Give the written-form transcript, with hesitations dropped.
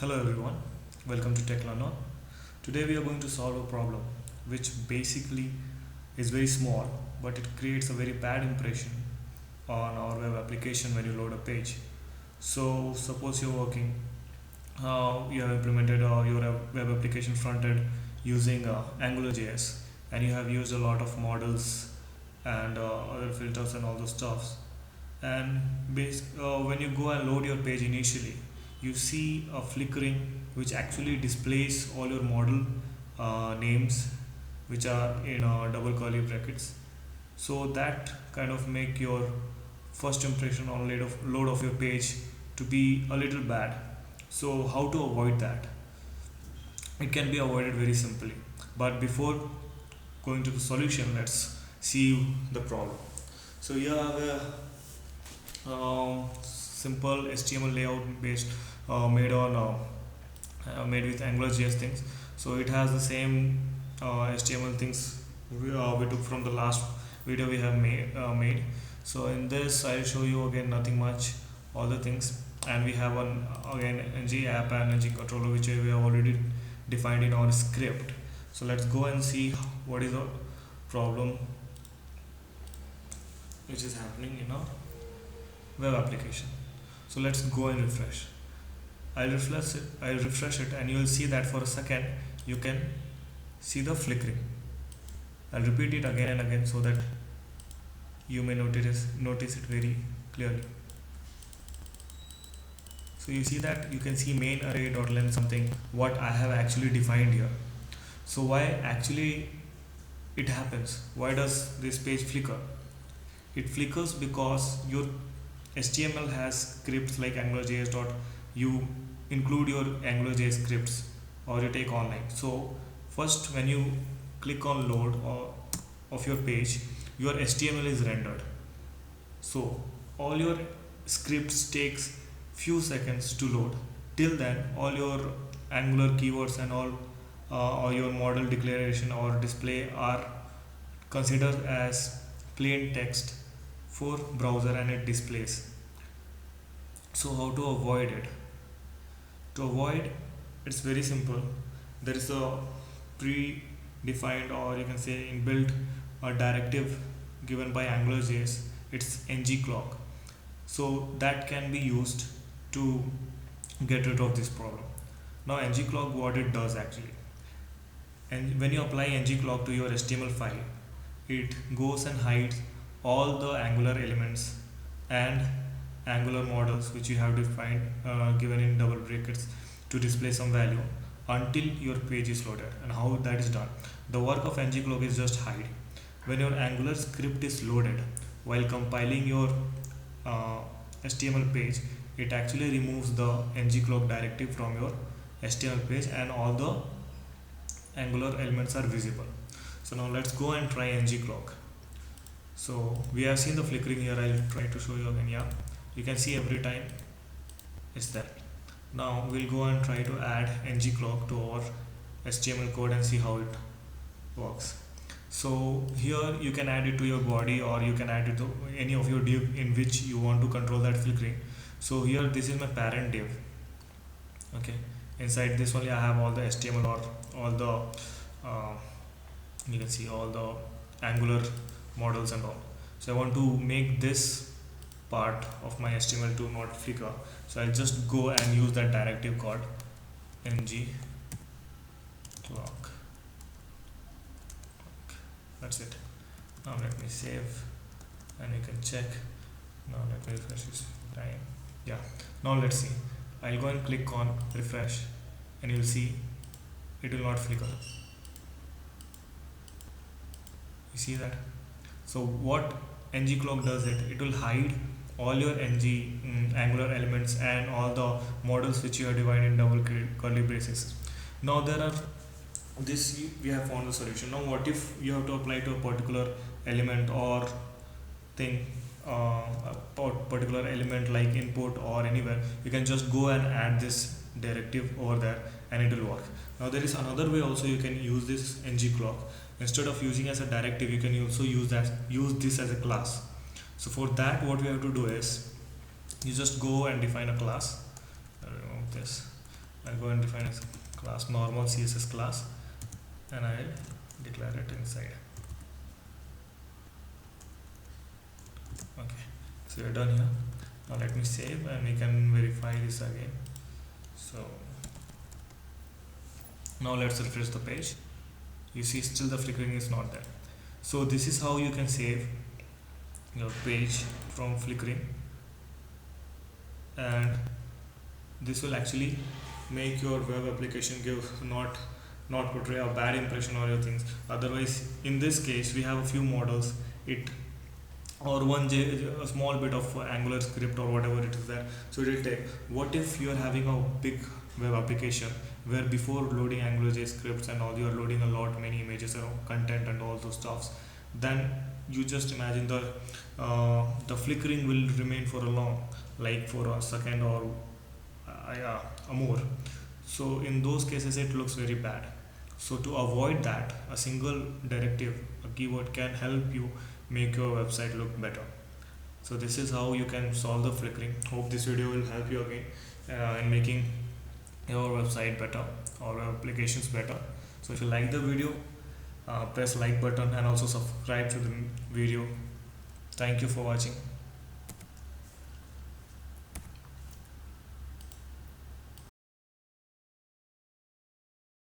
Hello everyone, welcome to Tech Learner. Today we are going to solve a problem which basically is very small but it creates a very bad impression on our web application when you load a page. So suppose you're working, you have implemented your web application front end using AngularJS, and you have used a lot of models and other filters and all those stuffs. And when you go and load your page initially, you see a flickering which actually displays all your model names which are in double curly brackets, so that kind of make your first impression on load of your page to be a little bad. So how to avoid that? It can be avoided very simply, but before going to the solution, let's see the problem. So here I have a simple HTML layout based made with AngularJS things. So it has the same HTML things we took from the last video we have made. So in this I'll show you again nothing much, all the things, and we have one again ng app and ng controller which we have already defined in our script. So let's go and see what is the problem which is happening in our web application. So let's go and refresh. I'll refresh it and you will see that for a second you can see the flickering. I'll repeat it again and again so that you may notice it very clearly. So you see that you can see main array.length something what I have actually defined here. So why actually it happens? Why does this page flicker? It flickers because your HTML has scripts like AngularJS. You include your AngularJS scripts or you take online. So first when you click on load of your page, your HTML is rendered. So all your scripts takes few seconds to load. Till then all your Angular keywords and all or your model declaration or display are considered as plain text for browser and it displays. So how to avoid it? To avoid, it's very simple. There is a predefined or you can say inbuilt directive given by AngularJS. It's ng-cloak. So that can be used to get rid of this problem. Now ng-cloak, what it does actually, and when you apply ng-cloak to your HTML file, it goes and hides all the Angular elements and Angular models which you have defined given in double brackets to display some value until your page is loaded. And how that is done? The work of ng-cloak is just hide. When your Angular script is loaded while compiling your HTML page, it actually removes the ng-cloak directive from your HTML page and all the Angular elements are visible. So now let's go and try ng-cloak. So we have seen the flickering here. I'll try to show you again. Yeah, you can see every time it's there. Now we'll go and try to add ng-cloak to our HTML code and see how it works. So here you can add it to your body or you can add it to any of your div in which you want to control that flickering. So here this is my parent div. Okay, inside this only I have all the HTML or all the you can see all the Angular models and all. So I want to make this part of my HTML to not flicker. So I'll just go and use that directive called ng-cloak. That's it. Now let me save and you can check. Now let me refresh this time. Yeah, now let's see. I'll go and click on refresh and you'll see it will not flicker. You see that? So what ng-cloak does it will hide all your Angular elements and all the models which you have divided in double curly braces. Now there are this we have found the solution. Now what if you have to apply to a particular element or thing, a particular element like input or anywhere, you can just go and add this directive over there and it will work. Now there is another way also you can use this ng-cloak. Instead of using as a directive, you can also use this as a class. So for that what we have to do is you just go and define a class. Remove this I'll go and define a class, normal CSS class, and I'll declare it inside. Okay, so we're done here. Now let me save and we can verify this again. So now let's refresh the page. You see still the flickering is not there. So this is how you can save your page from flickering, and this will actually make your web application give not portray a bad impression or your things. Otherwise, in this case we have a few models, it or a small bit of Angular script or whatever it is there, so it will take. What if you are having a big web application where before loading Angular scripts and all, you are loading a lot many images and content and all those stuffs? Then you just imagine the flickering will remain for a long, like for a second or yeah, more. So in those cases it looks very bad. So to avoid that, a single directive, a keyword, can help you make your website look better. So this is how you can solve the flickering. Hope this video will help you again in making your website better or your applications better. So if you like the video, press like button and also subscribe to the video. Thank you for watching.